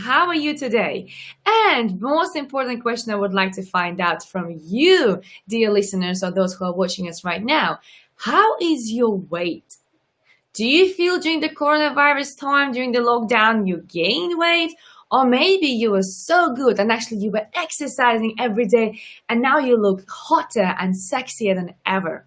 how are you today? And most important question I would like to find out from you, dear listeners, or those who are watching us right now, how is your weight? Do you feel during the coronavirus time, during the lockdown, you gained weight? Or maybe you were so good and actually you were exercising every day and now you look hotter and sexier than ever.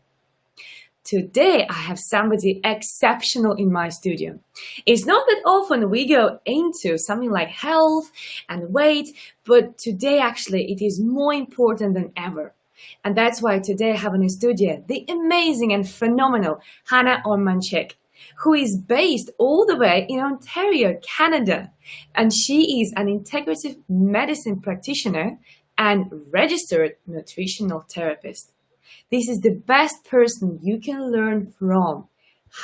Today, I have somebody exceptional in my studio. It's not that often we go into something like health and weight, but today actually it is more important than ever. And that's why today I have in the studio the amazing and phenomenal Hanna Ormanczyk, who is based all the way in Ontario, Canada. And she is an integrative medicine practitioner and registered nutritional therapist. This is the best person you can learn from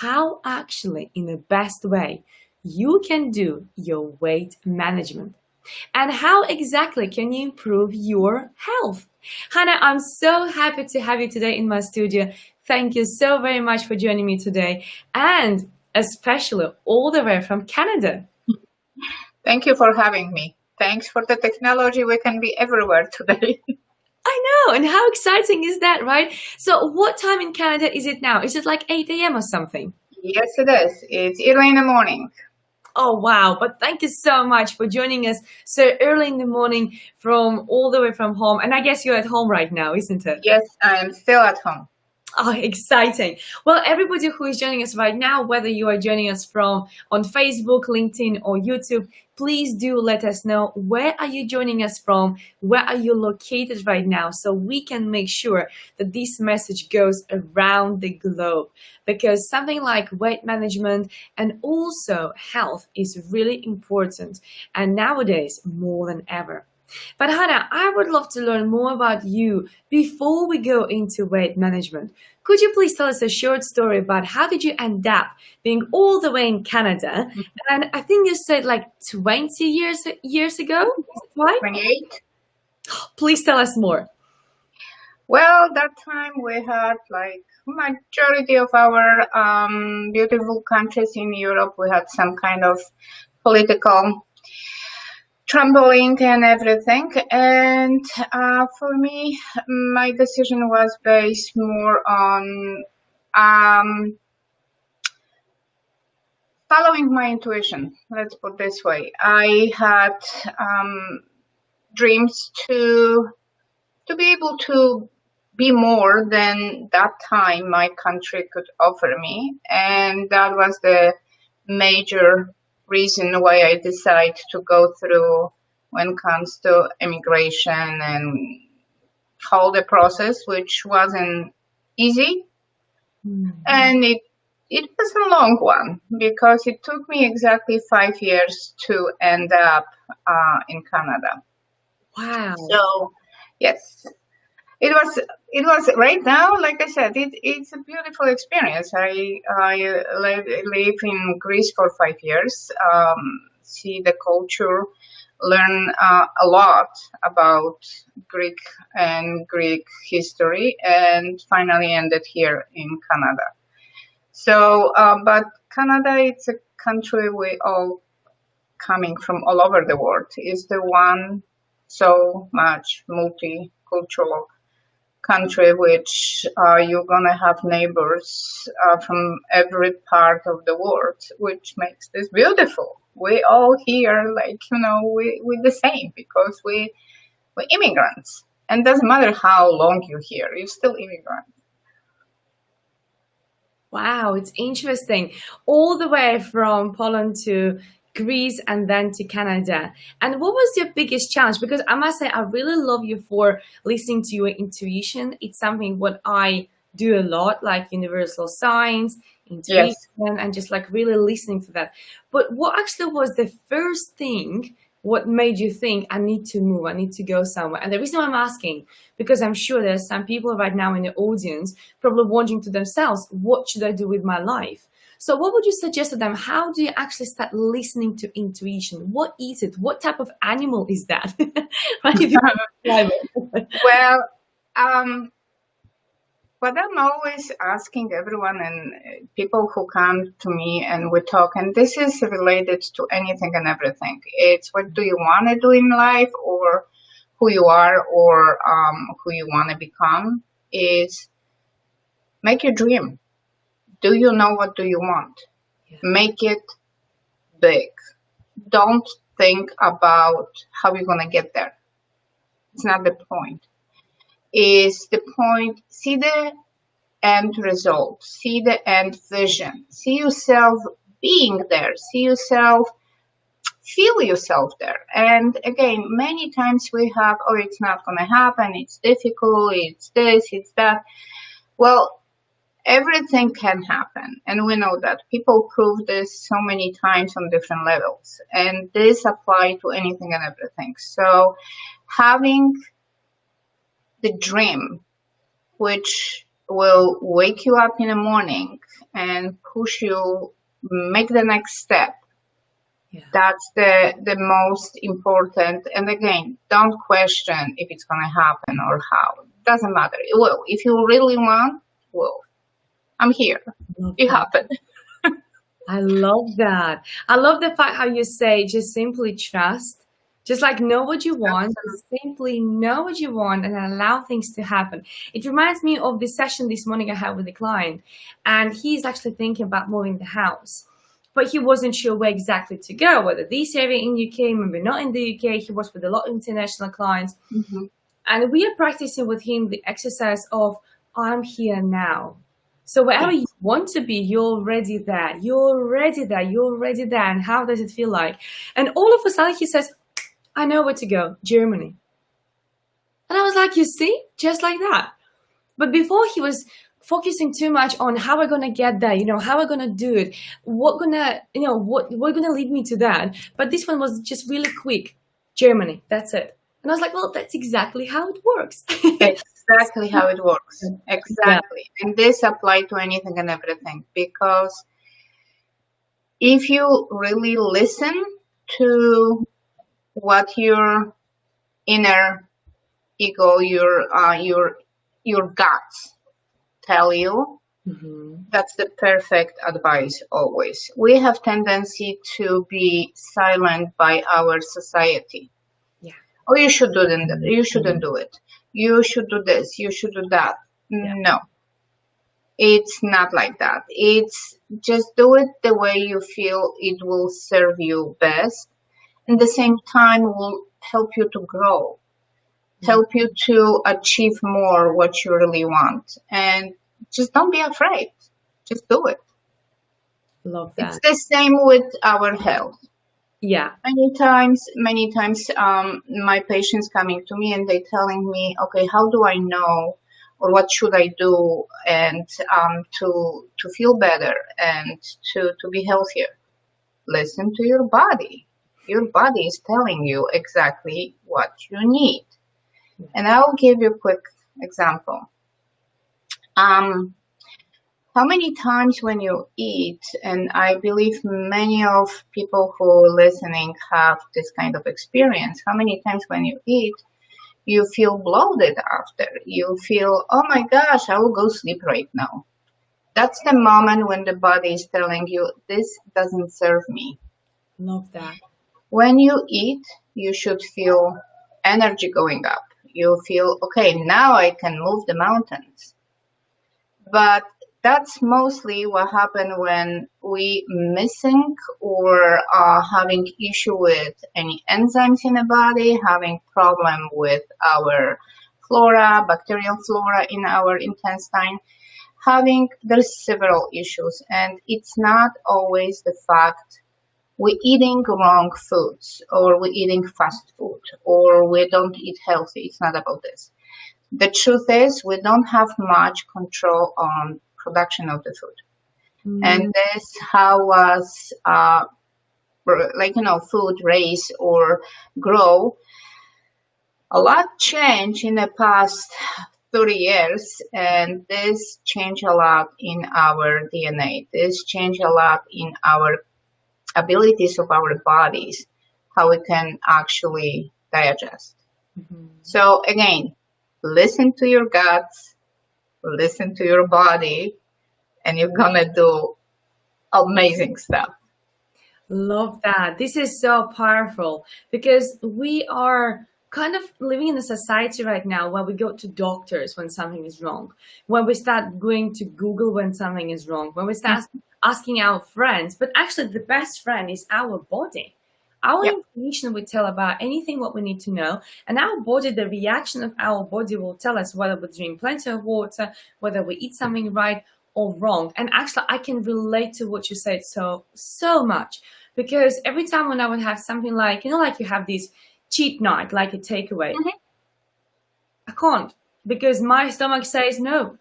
how actually in the best way you can do your weight management and how exactly can you improve your health. Hanna, I'm so happy to have you today in my studio. Thank you so very much for joining me today, and especially all the way from Canada. Thank you for having me. Thanks for the technology. We can be everywhere today. I know, and how exciting is that, right? So what time in Canada is it now? Is it like 8 a.m. or something? Yes, it is. It's early in the morning. Oh, wow. But thank you so much for joining us so early in the morning from all the way from home. And I guess you're at home right now, isn't it? Yes, I am still at home. Oh, exciting. Well, everybody who is joining us right now, whether you are joining us from on Facebook, LinkedIn, or YouTube, please do let us know where are you joining us from, where are you located right now, so we can make sure that this message goes around the globe, because something like weight management and also health is really important, and nowadays more than ever. But Hanna, I would love to learn more about you before we go into weight management. Could you please tell us a short story about how did you end up being all the way in Canada? And I think you said like 20 years ago, right? 28. Please tell us more. Well, that time we had like majority of our beautiful countries in Europe. We had some kind of political trembling and everything, and for me my decision was based more on following my intuition, let's put this way. I had dreams to be able to be more than that time my country could offer me, and that was the major reason why I decided to go through when it comes to immigration and whole the process, which wasn't easy. And it was a long one because it took me exactly 5 years to end up in Canada. Wow. So yes, it was right now, like I said, it's a beautiful experience. I live in Greece for 5 years, see the culture, learn a lot about Greek history, and finally ended here in Canada. So, but Canada, it's a country we all coming from all over the world. It's the one so much multicultural country which you're gonna have neighbors from every part of the world, which makes this beautiful. We all here, like, we're the same because we're immigrants, and doesn't matter how long you're here, you're still immigrant. Wow, it's interesting. All the way from Poland to Greece and then to Canada. And what was your biggest challenge? Because I must say, I really love you for listening to your intuition. It's something what I do a lot, like universal signs, intuition, yes, and just like really listening to that. But what actually was the first thing what made you think, I need to move, I need to go somewhere? And the reason why I'm asking, because I'm sure there's some people right now in the audience probably wondering to themselves, what should I do with my life? So what would you suggest to them? How do you actually start listening to intuition? What is it? What type of animal is that? Well, what I'm always asking everyone and people who come to me and we talk, and this is related to anything and everything. It's what do you want to do in life, or who you are, or who you want to become, is make your dream. Do you know what do you want? Yeah. Make it big. Don't think about how you're going to get there. It's not the point. Is the point, see the end result, see the end vision, see yourself being there, see yourself, feel yourself there. And again, many times we have, oh, it's not going to happen, it's difficult, it's this, it's that. Well, everything can happen, and we know that. People prove this so many times on different levels, and this applies to anything and everything. So having the dream, which will wake you up in the morning and push you, make the next step. Yeah. That's the most important. And again, don't question if it's going to happen or how. It doesn't matter. It will. If you really want, it will. I'm here. It happened. I love that. I love the fact how you say just simply trust. Just like know what you want, just simply know what you want and allow things to happen. It reminds me of the session this morning I had with a client, and he's actually thinking about moving the house, but he wasn't sure where exactly to go, whether this area in UK, maybe not in the UK. He works with a lot of international clients. Mm-hmm. And we are practicing with him the exercise of I'm here now. So wherever you want to be, you're already there. You're already there. You're already there. And how does it feel like? And all of a sudden he says, I know where to go, Germany. And I was like, you see, just like that. But before he was focusing too much on how we're gonna get there, how we're gonna do it, what gonna lead me to that. But this one was just really quick, Germany. That's it. And I was like, well, that's exactly how it works. Exactly how it works. Exactly. Yeah. And this applies to anything and everything, because if you really listen to what your inner ego, your guts tell you, Mm-hmm. that's the perfect advice always. We have tendency to be silent by our society. Yeah. Oh, you shouldn't do it. You should do this. You should do that. Yeah. No, it's not like that. It's just do it the way you feel it will serve you best. And at the same time will help you to grow, help you to achieve more what you really want. And just don't be afraid. Just do it. Love that. It's the same with our health. Yeah. Many times, my patients coming to me and they telling me, okay, how do I know, or what should I do, and to feel better and to be healthier? Listen to your body. Your body is telling you exactly what you need. Yeah. And I'll give you a quick example. How many times when you eat, and I believe many of people who are listening have this kind of experience, how many times when you eat, you feel bloated after, you feel, oh my gosh, I will go sleep right now. That's the moment when the body is telling you, this doesn't serve me. Love that. When you eat, you should feel energy going up. You feel, okay, now I can move the mountains. But that's mostly what happened when we missing or having issue with any enzymes in the body, having problem with our flora, bacterial flora in our intestine, there's several issues. And it's not always the fact we're eating wrong foods, or we're eating fast food, or we don't eat healthy. It's not about this. The truth is we don't have much control on production of the food. And this how was food raise or grow. A lot changed in the past 30 years, and this changed a lot in our DNA. This changed a lot in our abilities of our bodies, how we can actually digest. Mm-hmm. So again, listen to your guts, listen to your body, and you're gonna do amazing stuff. Love that. This is so powerful because we are kind of living in a society right now where we go to doctors when something is wrong, when we start going to Google when something is wrong, when we start asking our friends. But actually, the best friend is our body. Our Yep. intuition will tell about anything what we need to know, and our body, the reaction of our body will tell us whether we drink plenty of water, whether we eat something right or wrong. And actually, I can relate to what you said so much because every time when I would have something like, like you have this cheat night, like a takeaway, I can't because my stomach says no.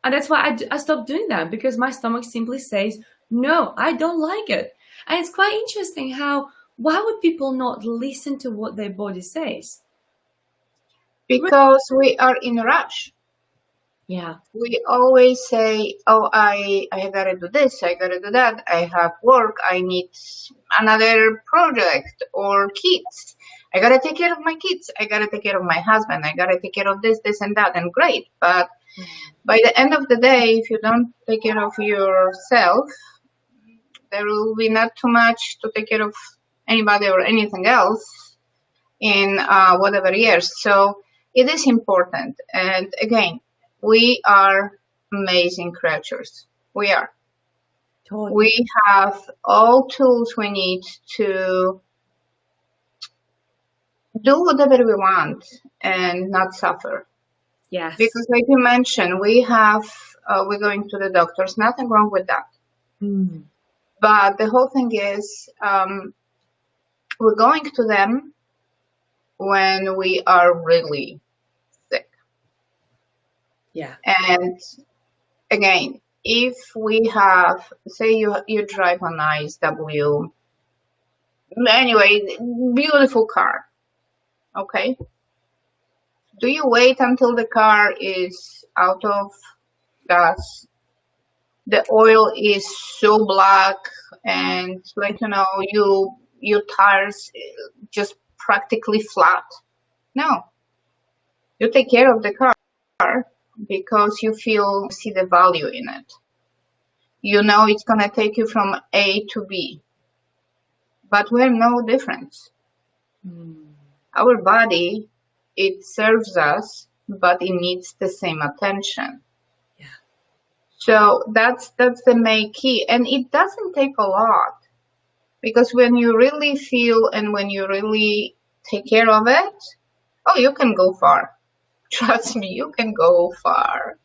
And that's why I stopped doing that because my stomach simply says, no, I don't like it. And it's quite interesting why would people not listen to what their body says? Because we are in a rush. Yeah. We always say, oh, I gotta do this, I gotta do that, I have work, I need another project or kids. I gotta take care of my kids, I gotta take care of my husband, I gotta take care of this and that, and great. But by the end of the day, if you don't take care of yourself, there will be not too much to take care of anybody or anything else in whatever years. So it is important. And again, we are amazing creatures. We are. Totally. We have all tools we need to do whatever we want and not suffer. Yes. Because like you mentioned, we're going to the doctors. Nothing wrong with that. Mm. But the whole thing is, we're going to them when we are really sick. Yeah. And again, if we have, say you drive a nice beautiful car, okay? Do you wait until the car is out of gas? The oil is so black and your tires just practically flat. No, you take care of the car because you see the value in it. You know it's gonna take you from A to B, but we're no different. Our body, it serves us, but it needs the same attention. Yeah. So that's the main key, and it doesn't take a lot. Because when you really feel and when you really take care of it, oh, you can go far. Trust me, you can go far.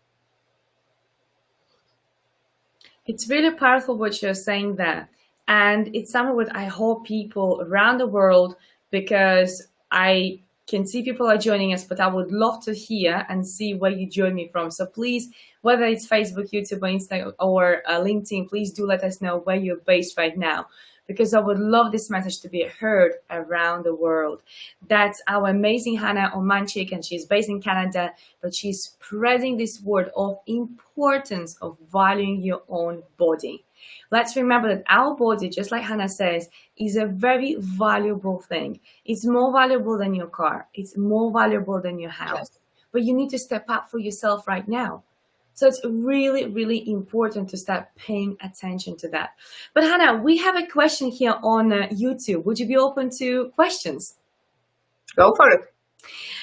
It's really powerful what you're saying there. And it's something that I hope people around the world, because I can see people are joining us, but I would love to hear and see where you join me from. So please, whether it's Facebook, YouTube, or Instagram, or LinkedIn, please do let us know where you're based right now, because I would love this message to be heard around the world. That's our amazing Hanna Ormanczyk, and she's based in Canada, but she's spreading this word of importance of valuing your own body. Let's remember that our body, just like Hanna says, is a very valuable thing. It's more valuable than your car. It's more valuable than your house. Yes. But you need to step up for yourself right now. So it's really, really important to start paying attention to that. But Hanna, we have a question here on YouTube. Would you be open to questions? Go for it.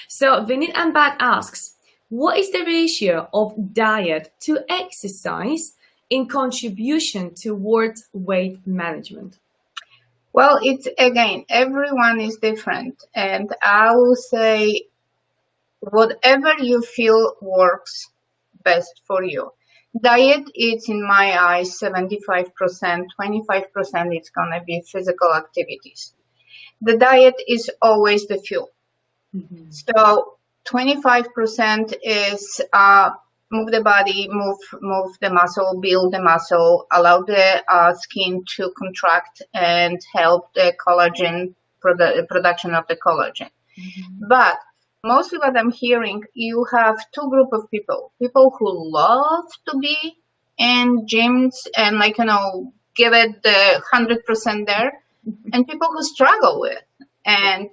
So Vinit Ambad asks, what is the ratio of diet to exercise in contribution towards weight management? Well, it's again, everyone is different. And I will say whatever you feel works best for you. Diet is, in my eyes, 75%, 25% it's going to be physical activities. The diet is always the fuel. Mm-hmm. So 25% is move the body, move the muscle, build the muscle, allow the skin to contract and help the collagen, production of the collagen. Mm-hmm. But mostly what I'm hearing, you have two groups of people who love to be in gyms and give it the 100% there, and people who struggle with. And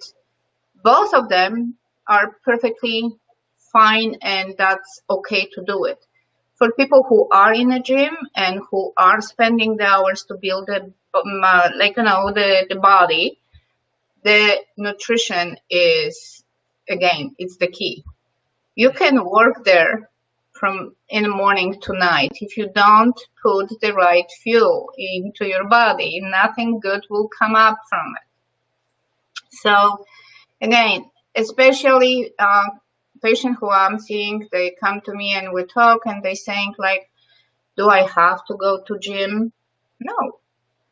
both of them are perfectly fine, and that's okay to do it. for people who are in a gym and who are spending the hours to build the body, the nutrition is, again, it's the key. You can work there from in the morning to night. If you don't put the right fuel into your body, nothing good will come up from it. So again, especially patients who I'm seeing, they come to me and we talk and they saying like, do I have to go to gym? No,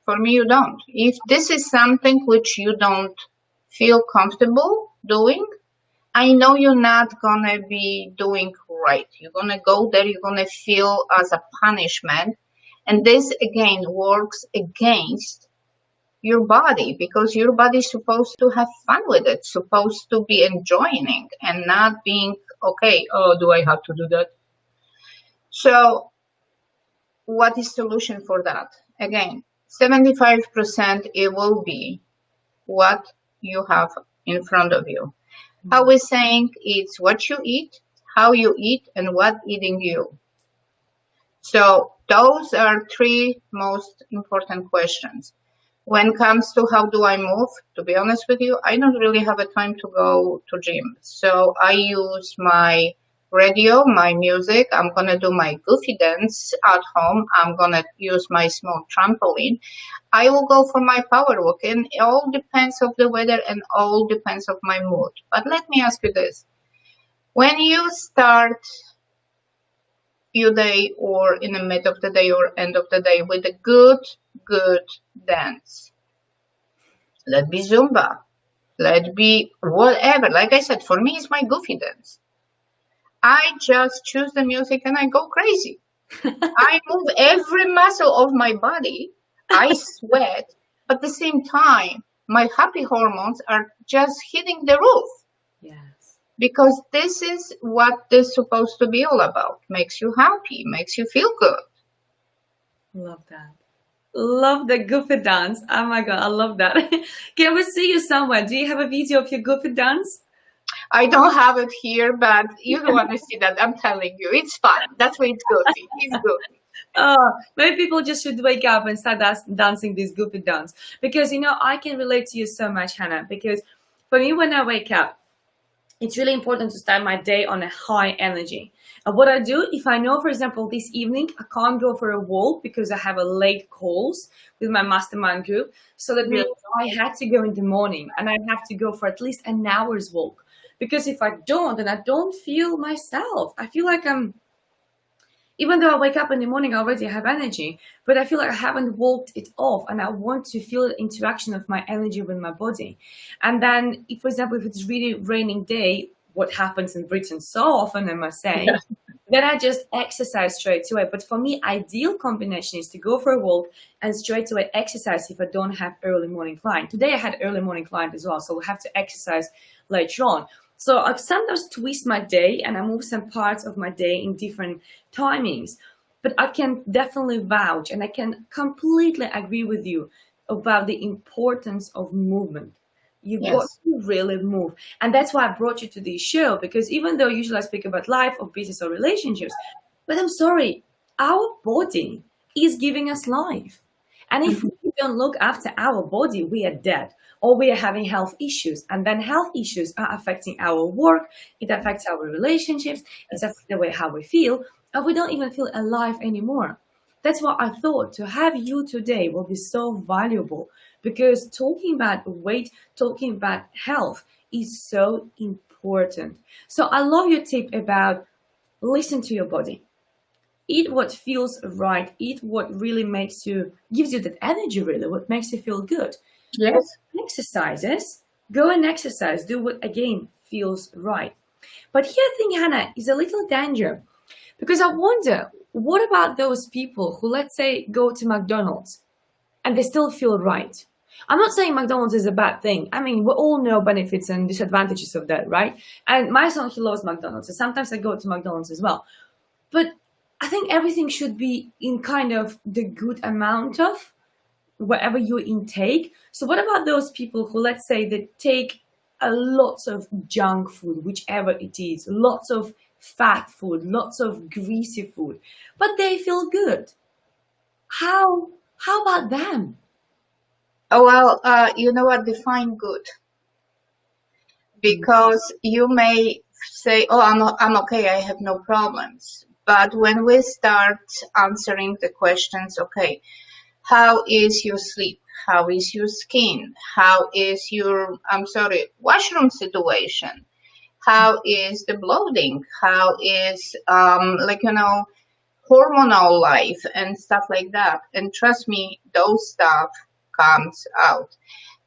for me you don't. If this is something which you don't feel comfortable doing, I know you're not gonna be doing right. You're gonna go there, you're gonna feel as a punishment. And this again works against your body, because your body is supposed to have fun with it, supposed to be enjoying and not being, okay, oh, do I have to do that? So what is solution for that? Again, 75% it will be what you have in front of you. How we're saying it's what you eat, how you eat, and what eating you. So those are three most important questions. When it comes to how do I move, to be honest with you, I don't really have a time to go to gym. So I use my radio, my music. I'm going to do my goofy dance at home. I'm going to use my small trampoline. I will go for my power walk, and it all depends of the weather and all depends of my mood. But let me ask you this. When you start your day or in the mid of the day or end of the day with a good dance, let be Zumba, let be whatever. Like I said, for me, it's my goofy dance. I just choose the music and I go crazy. I move every muscle of my body. I sweat, but at the same time, my happy hormones are just hitting the roof. Yes. Because this is what this is supposed to be all about. Makes you happy, makes you feel good. Love that. Love the goofy dance. Oh my God, I love that. Can we see you somewhere? Do you have a video of your goofy dance? I don't have it here, but you don't want to see that. I'm telling you, it's fun. That's why it's goofy. It's goofy. Maybe people just should wake up and start dancing this goofy dance. Because, I can relate to you so much, Hanna. Because for me, when I wake up, it's really important to start my day on a high energy. And what I do, if I know, for example, this evening, I can't go for a walk because I have a late calls with my mastermind group. So that means I had to go in the morning and I have to go for at least an hour's walk. Because if I don't, then I don't feel myself. I feel like even though I wake up in the morning, I already have energy, but I feel like I haven't walked it off, and I want to feel the interaction of my energy with my body. And then, for example, if it's really raining day, what happens in Britain so often, I must say, then I just exercise straight away. But for me, ideal combination is to go for a walk and straight away exercise if I don't have early morning client. Today I had early morning client as well, so we'll have to exercise later on. So I sometimes twist my day and I move some parts of my day in different timings. But I can definitely vouch and I can completely agree with you about the importance of movement. You got to really move. And that's why I brought you to this show, because even though usually I speak about life or business or relationships, but I'm sorry, our body is giving us life. And if we don't look after our body, we are dead. Or we are having health issues, and then health issues are affecting our work, it affects our relationships, it affects the way how we feel, and we don't even feel alive anymore. That's why I thought to have you today will be so valuable, because talking about weight, talking about health is so important. So I love your tip about listen to your body. Eat what feels right, eat what really gives you that energy, really, what makes you feel good. Yes. Exercises, go and exercise, do what again feels right. But here I think, Hanna, is a little danger, because I wonder, what about those people who, let's say, go to McDonald's and they still feel right? I'm not saying McDonald's is a bad thing. I mean, we all know benefits and disadvantages of that, right? And my son, he loves McDonald's, so sometimes I go to McDonald's as well. But I think everything should be in kind of the good amount of whatever you intake. So what about those people who, let's say, they take a lot of junk food, whichever it is, lots of fat food, lots of greasy food, but they feel good. How about them? Oh, well, you know what? Define good. Because you may say, oh, I'm okay, I have no problems. But when we start answering the questions, okay, how is your sleep? How is your skin? How is your, washroom situation? How is the bloating? How is, hormonal life and stuff like that? And trust me, those stuff comes out.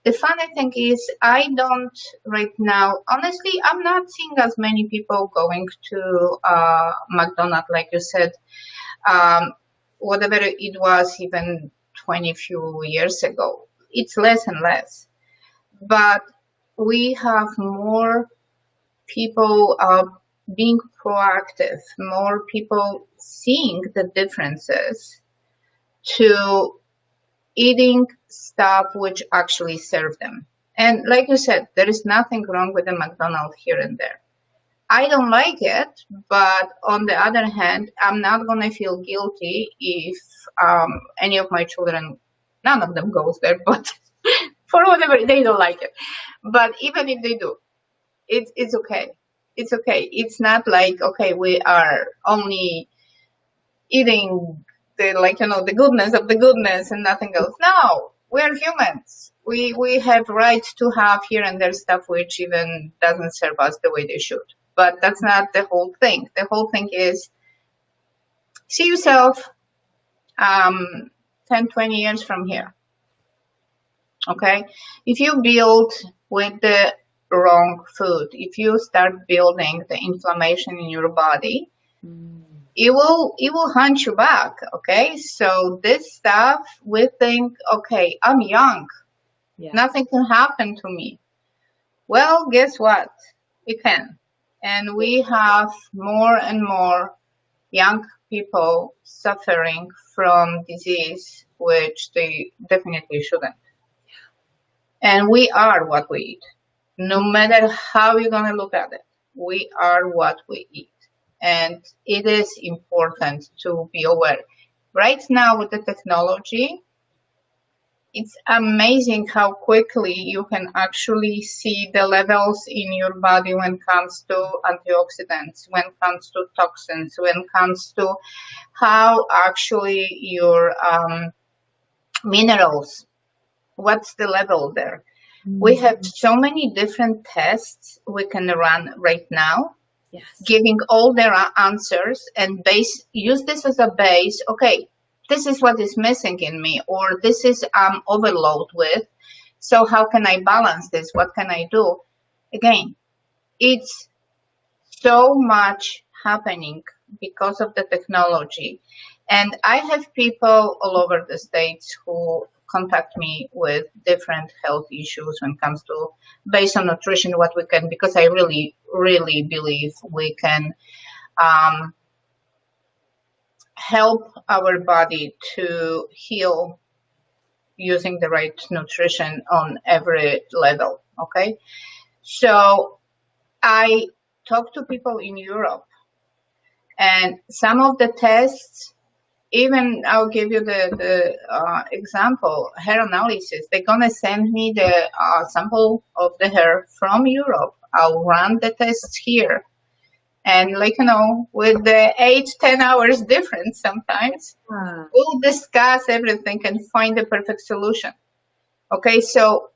The funny thing is, I don't right now, honestly, I'm not seeing as many people going to McDonald's, like you said, um, whatever it was even 20 few years ago. It's less and less. But we have more people being proactive, more people seeing the differences to eating stuff which actually serve them. And like you said, there is nothing wrong with the McDonald's here and there. I don't like it, but on the other hand, I'm not going to feel guilty if any of my children, none of them goes there, but for whatever, they don't like it. But even if they do, it's okay. It's okay. It's not like, okay, we are only eating the goodness of the goodness and nothing else. No, we're humans. We have rights to have here and there stuff which even doesn't serve us the way they should. But that's not the whole thing. The whole thing is see yourself 10, 20 years from here. Okay? If you build with the wrong food, if you start building the inflammation in your body, it will hunt you back. Okay, so this stuff, we think, okay, I'm young, nothing can happen to me. Well, guess what? It can. And we have more and more young people suffering from disease which they definitely shouldn't. And we are what we eat. No matter how you're going to look at it, we are what we eat. And it is important to be aware. Right now with the technology, it's amazing how quickly you can actually see the levels in your body when it comes to antioxidants, when it comes to toxins, when it comes to how actually your minerals, what's the level there. We have so many different tests we can run right now. Yes. Giving all their answers and use this as a base. Okay, this is what is missing in me, or this is overload with. So how can I balance this? What can I do? Again, it's so much happening because of the technology. And I have people all over the States who contact me with different health issues when it comes to based on nutrition, what we can, because I really, really believe we can help our body to heal using the right nutrition on every level. Okay. So I talk to people in Europe, and some of the tests, even I'll give you the example, hair analysis. They're going to send me the sample of the hair from Europe. I'll run the tests here. And with the 8-10 hours difference sometimes, we'll discuss everything and find the perfect solution. Okay, so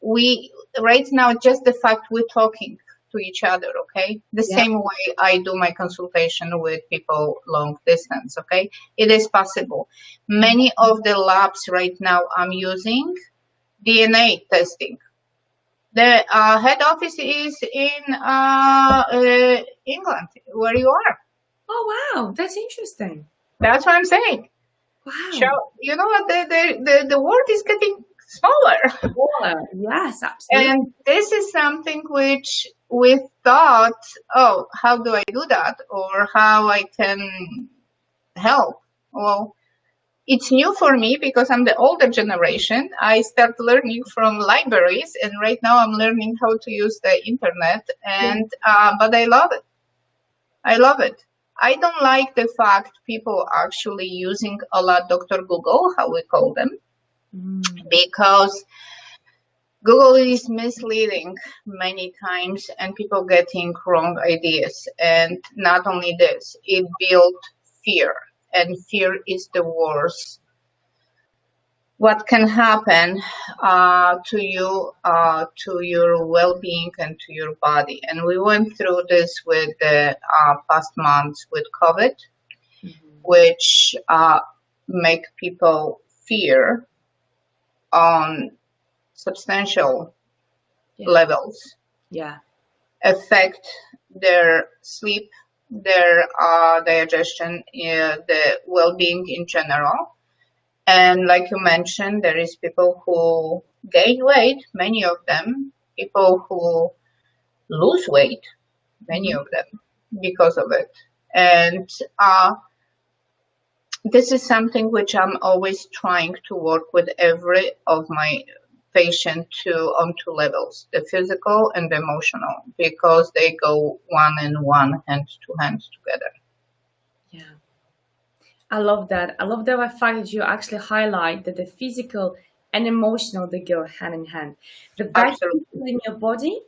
right now, just the fact we're talking to each other, okay? The same way I do my consultation with people long distance, okay? It is possible. Many of the labs right now I'm using DNA testing. The head office is in England, where you are. Oh, wow, that's interesting. That's what I'm saying. Wow. So, you know what, the world is getting smaller. Yes, absolutely. And this is something which we thought, oh, how do I do that? Or how I can help? Well, it's new for me because I'm the older generation. I start learning from libraries, and right now I'm learning how to use the internet. And but I love it. I love it. I don't like the fact people actually using a lot Dr. Google, how we call them, because Google is misleading many times and people getting wrong ideas. And not only this, it built fear, and fear is the worst. What can happen to you, to your well-being and to your body. And we went through this with the past months with COVID, which make people fear on substantial levels, affect their sleep, their digestion, the well-being in general. And like you mentioned, there is people who gain weight, many of them, people who lose weight, many of them, because of it. And this is something which I'm always trying to work with every of my patient on two levels, the physical and the emotional, because they go one in one, hand to hand together. Yeah. I love that. I love the fact that you actually highlight that the physical and emotional, they go hand in hand. The better you feel in your body,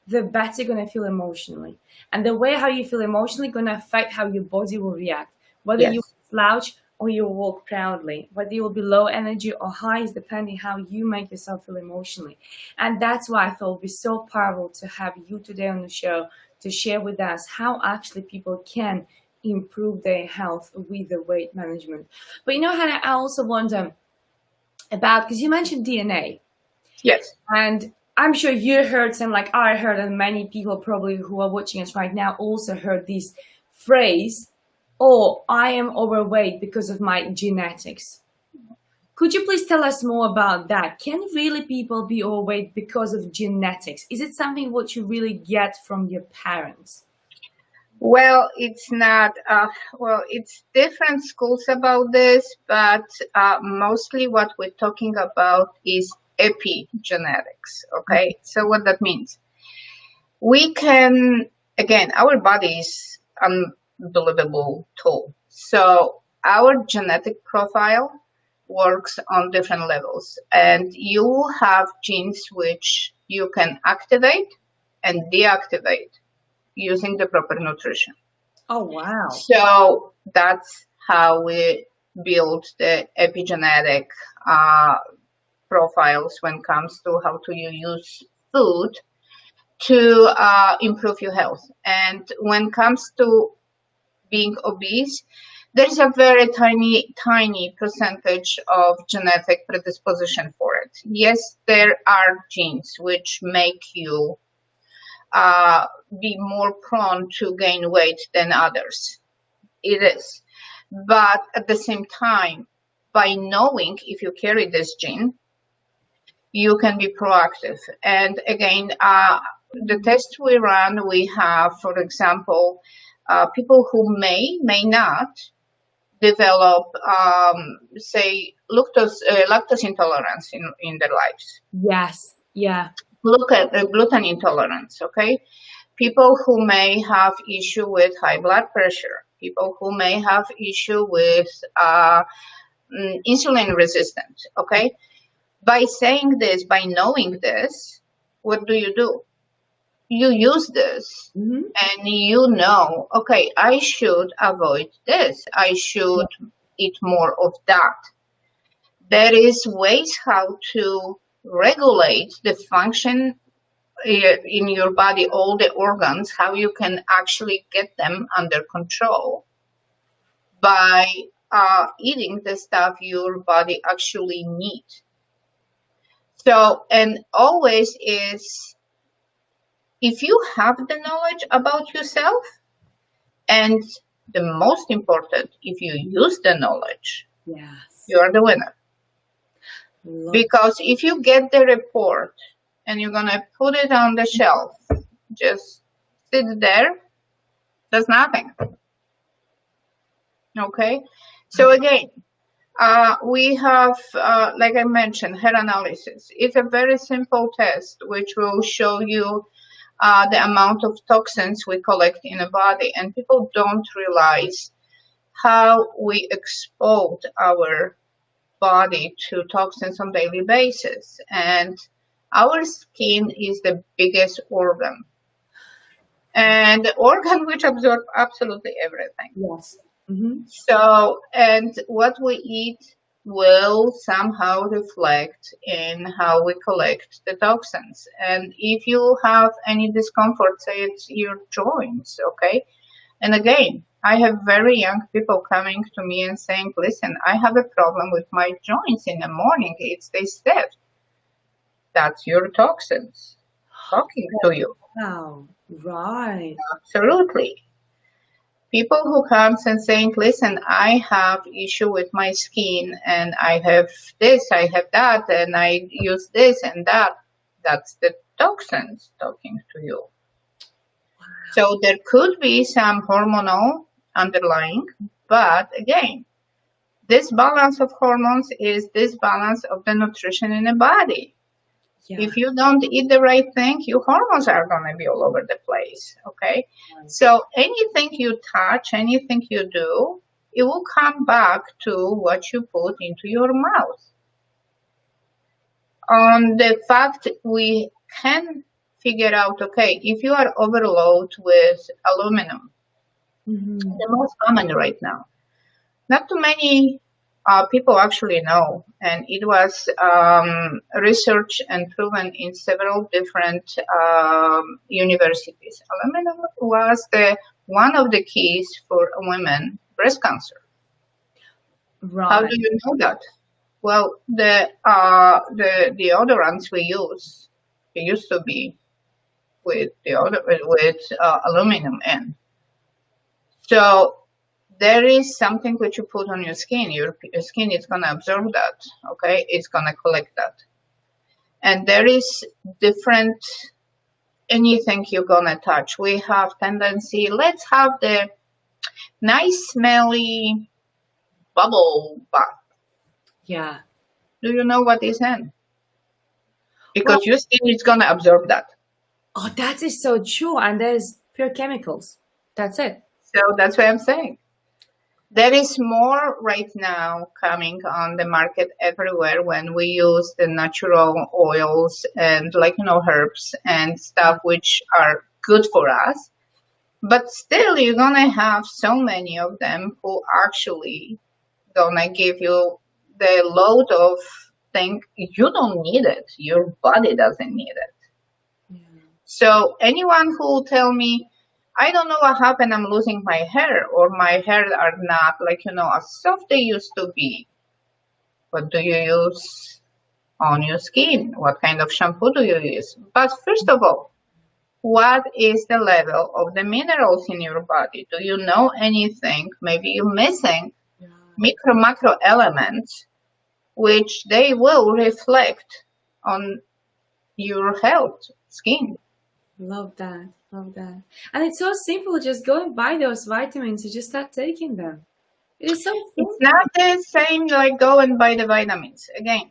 the better you're going to feel emotionally. And the way how you feel emotionally going to affect how your body will react. Whether you slouch or you walk proudly, whether you will be low energy or high is depending how you make yourself feel emotionally. And that's why I thought it would be so powerful to have you today on the show to share with us how actually people can improve their health with the weight management. But you know, Hanna, I also wonder about, because you mentioned DNA. Yes. And I'm sure you heard some, like I heard, and many people probably who are watching us right now also heard this phrase, "Oh, I am overweight because of my genetics." Could you please tell us more about that? Can really people be overweight because of genetics? Is it something what you really get from your parents? Well, it's not. It's different schools about this, but mostly what we're talking about is epigenetics. Okay, so what that means? We can, again, our body is unbelievable tool. So our genetic profile works on different levels, and you have genes which you can activate and deactivate using the proper nutrition. Oh, wow. So that's how we build the epigenetic profiles when it comes to how to use food to improve your health. And when it comes to being obese, there's a very tiny percentage of genetic predisposition for it. Yes, there are genes which make you be more prone to gain weight than others. It is. But at the same time, by knowing if you carry this gene, you can be proactive. And again, the tests we run, we have, for example, people who may not develop, say, lactose intolerance in their lives. Yes. Yeah. Look at gluten intolerance, okay? People who may have issue with high blood pressure, people who may have issue with insulin resistant, okay? By saying this, by knowing this, what do? You use this and you know, okay, I should avoid this. I should eat more of that. There is ways how to regulate the function in your body, all the organs, how you can actually get them under control by eating the stuff your body actually needs. So, and always is, if you have the knowledge about yourself, and the most important, if you use the knowledge, you are the winner. Because if you get the report and you're going to put it on the shelf, just sit there, does nothing. Okay? So again, we have, like I mentioned, hair analysis. It's a very simple test which will show you the amount of toxins we collect in the body, and people don't realize how we expose our body to toxins on daily basis. And our skin is the biggest organ, and the organ which absorbs absolutely everything. Yes. Mm-hmm. So, and what we eat will somehow reflect in how we collect the toxins. And if you have any discomfort, say it's your joints, okay? And again, I have very young people coming to me and saying, listen, I have a problem with my joints in the morning. It's they stiff. That's your toxins talking to you. Wow. Right. Absolutely. People who comes and saying, listen, I have issue with my skin and I have this, I have that, and I use this and that. That's the toxins talking to you. So there could be some hormonal underlying, but again, this balance of hormones is this balance of the nutrition in the body. Yeah. If you don't eat the right thing, your hormones are going to be all over the place, okay? Right. So anything you touch, anything you do, it will come back to what you put into your mouth. The fact we can figure out, okay, if you are overloaded with aluminum, the most common right now, not too many people actually know, and it was researched and proven in several different universities. Aluminum was one of the keys for women breast cancer. Right. How do you know that? Well, the deodorants we use, it used to be with aluminum in. So there is something which you put on your skin. Your skin is going to absorb that, okay? It's going to collect that. And there is different, anything you're going to touch. We have tendency, let's have the nice smelly bubble bath. Yeah. Do you know what is in? Because your skin is going to absorb that. Oh, that is so true. And there's pure chemicals. That's it. So that's what I'm saying. There is more right now coming on the market everywhere when we use the natural oils and herbs and stuff which are good for us. But still, you're going to have so many of them who actually going to give you the load of things. You don't need it. Your body doesn't need it. Yeah. So anyone who tell me, I don't know what happened, I'm losing my hair, or my hair are not as soft they used to be. What do you use on your skin? What kind of shampoo do you use? But first of all, what is the level of the minerals in your body? Do you know anything? Maybe you're missing micro, macro elements, which they will reflect on your health, skin. Love that. Love that. And it's so simple. Just go and buy those vitamins. You just start taking them. It is so simple. It's not the same like go and buy the vitamins. Again,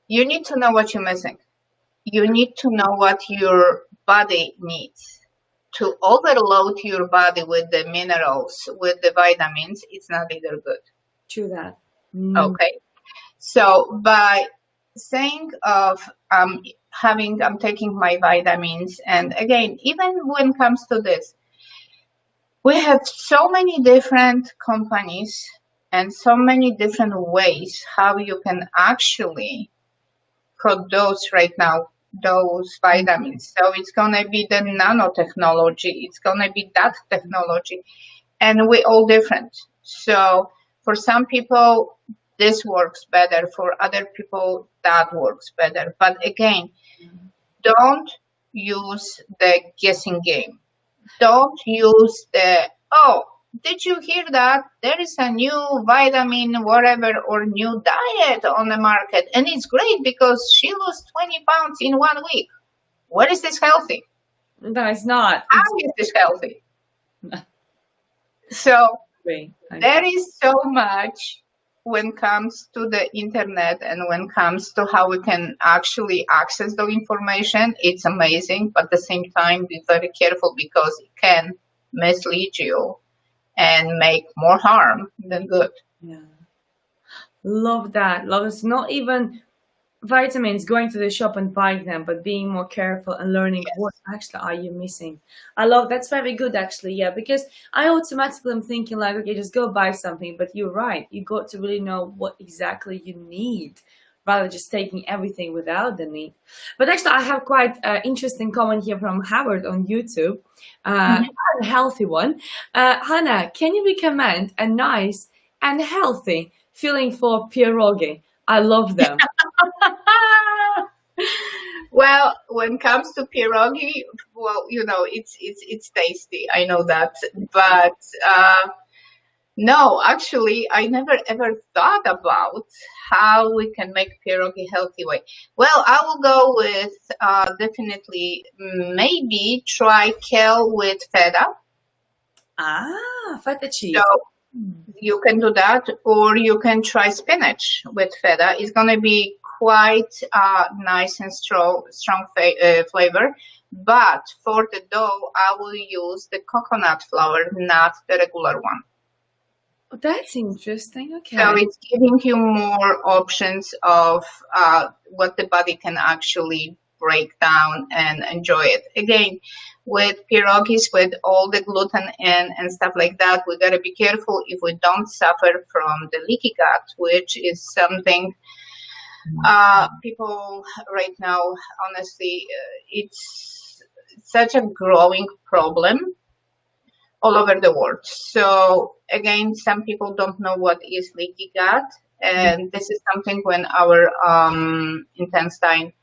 you need to know what you're missing. You need to know what your body needs. To overload your body with the minerals, with the vitamins, it's not either good. True that. Okay. So by saying of I'm taking my vitamins, and again, even when it comes to this, we have so many different companies and so many different ways how you can actually produce right now those vitamins. So it's going to be the nanotechnology, it's going to be that technology, and we're all different. So for some people, this works better. For other people, that works better. But again, don't use the guessing game. Don't use did you hear that? There is a new vitamin, whatever, or new diet on the market. And it's great because she lost 20 pounds in 1 week. What is this healthy? No, it's not. How is this healthy? So there is so much when it comes to the internet and when it comes to how we can actually access the information, it's amazing. But at the same time, be very careful because it can mislead you and make more harm than good. Yeah. Love that. Love it's not even vitamins going to the shop and buying them, but being more careful and learning what Yes. actually are you missing. I love that's very good actually, yeah, because I automatically am thinking like, okay, just go buy something, but you're right. You got to really know what exactly you need rather just taking everything without the need. But actually, I have quite an interesting comment here from Howard on YouTube, Mhm. a healthy one. Hannah, can you recommend a nice and healthy feeling for pierogi? I love them. Well, when it comes to pierogi, well, it's tasty. I know that, but no, actually, I never ever thought about how we can make pierogi healthy way. Well, I will go with definitely maybe try kale with feta. Ah, feta So cheese. Mm. you can do that, or you can try spinach with feta. It's gonna be quite nice and strong flavor. But for the dough, I will use the coconut flour, not the regular one. Oh, that's interesting. So Okay. it's giving you more options of what the body can actually break down and enjoy it. Again, with pierogies, with all the gluten and stuff like that, we gotta be careful if we don't suffer from the leaky gut, which is something people right now, honestly, it's such a growing problem all over the world. So again, some people don't know what is leaky gut, and this is something when our intestine,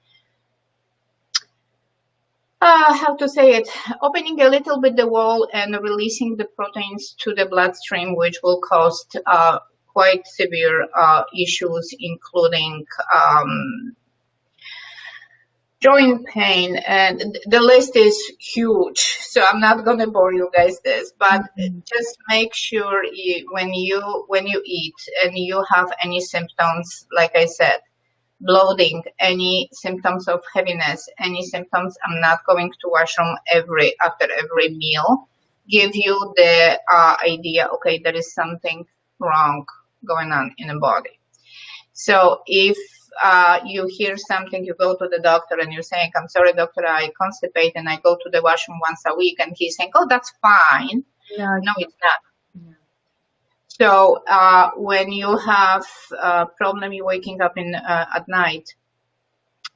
how to say it, opening a little bit the wall and releasing the proteins to the bloodstream, which will cause quite severe issues, including joint pain, and the list is huge, so I'm not going to bore you guys this, but Mhm. just make sure when you eat and you have any symptoms, like I said, bloating, any symptoms of heaviness, any symptoms, I'm not going to washroom after every meal, give you the idea, okay, there is something wrong going on in the body. So if you hear something, you go to the doctor and you're saying, I'm sorry, doctor, I constipate and I go to the washroom once a week. And he's saying, oh, that's fine. Yeah. No, it's not. Yeah. So when you have a problem, you're waking up at night,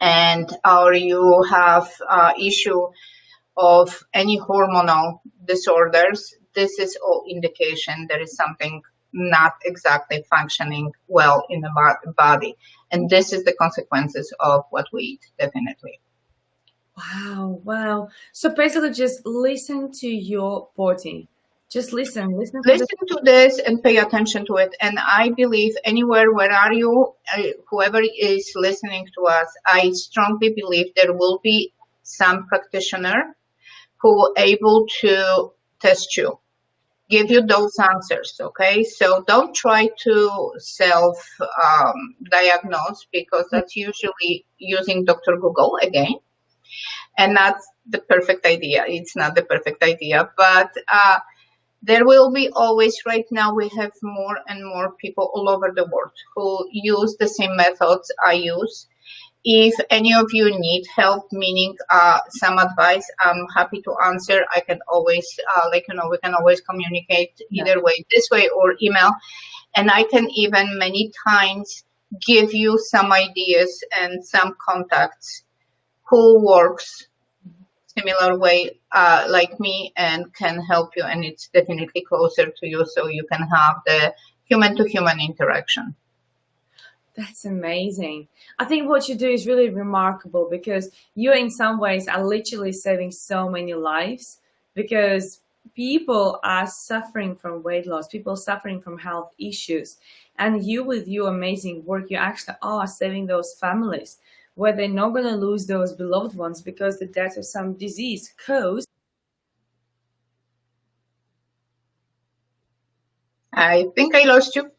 and or you have issue of any hormonal disorders, this is all indication there is something not exactly functioning well in the body. And this is the consequences of what we eat, definitely. Wow, wow. So basically, just listen to your body. Just listen for the. Listen to this and pay attention to it. And I believe anywhere, where are you, whoever is listening to us, I strongly believe there will be some practitioner who able to test you, give you those answers. Okay, so don't try to self diagnose, because that's usually using Dr. Google again, and that's the perfect idea. It's not the perfect idea, but there will be always, right now we have more and more people all over the world who use the same methods I use. If any of you need help, meaning some advice, I'm happy to answer. I can always, we can always communicate Yeah. either way, this way or email. And I can even many times give you some ideas and some contacts who works similar way like me and can help you. And it's definitely closer to you, so you can have the human to human interaction. That's amazing. I think what you do is really remarkable because you, in some ways, are literally saving so many lives because people are suffering from weight loss, people suffering from health issues. And you, with your amazing work, you actually are saving those families where they're not going to lose those beloved ones because the death of some disease caused. I think I lost you.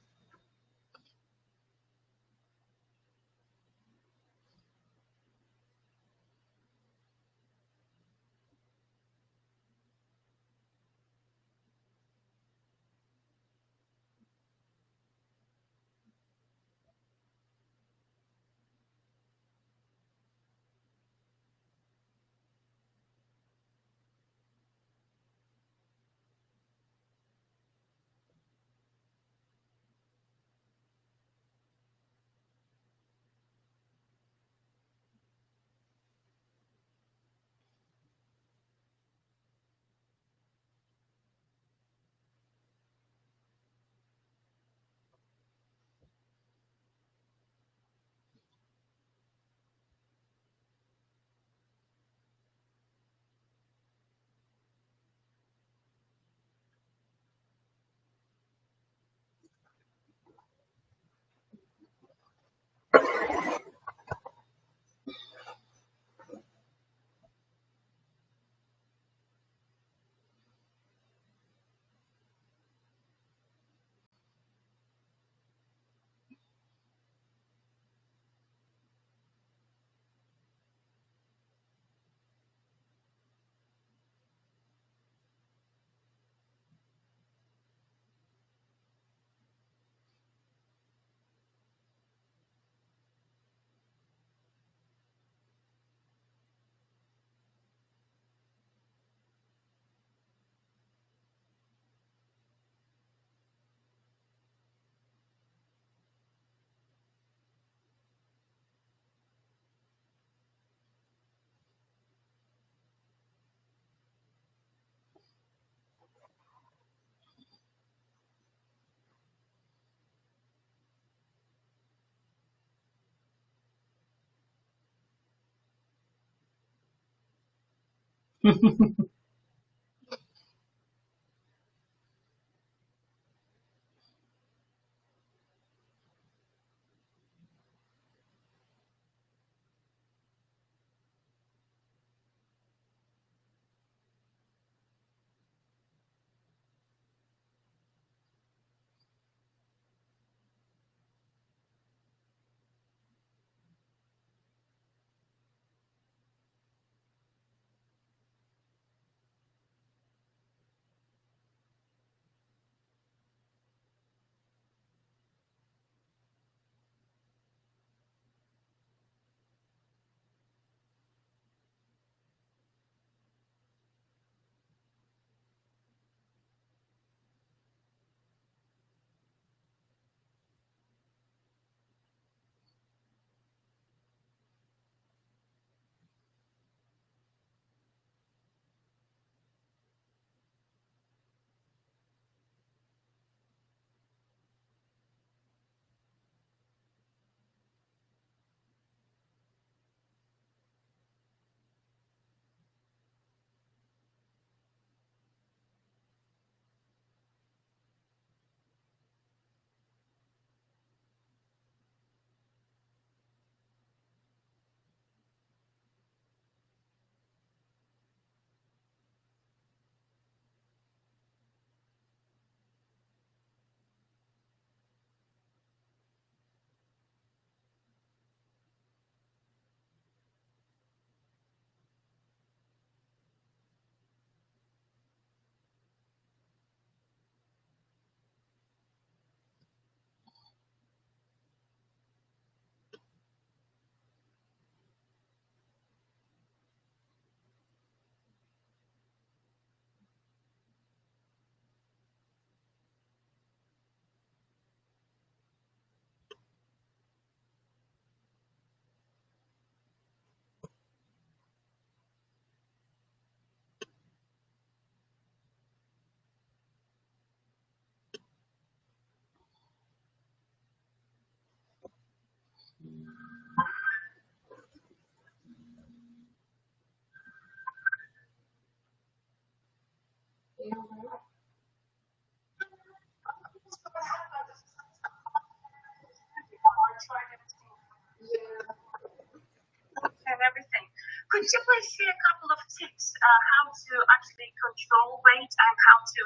And everything. Could you please share a couple of tips how to actually control weight and how to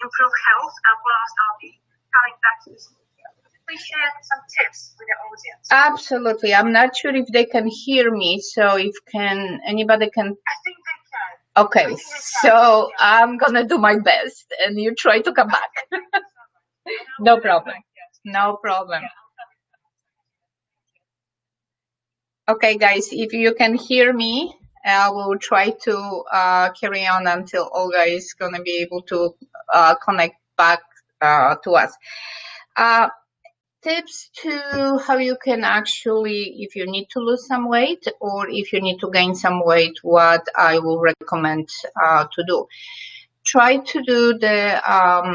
improve health? Whilst I'll be coming back to this. Please share some tips with the audience. Absolutely. I'm not sure if they can hear me, so if anybody can. I think they can. Okay, so I'm gonna do my best, and you try to come back. No problem. No problem. Okay, guys, if you can hear me, I will try to carry on until Olga is going to be able to connect back to us. Tips to how you can actually, if you need to lose some weight or if you need to gain some weight, what I will recommend to do. Try to do the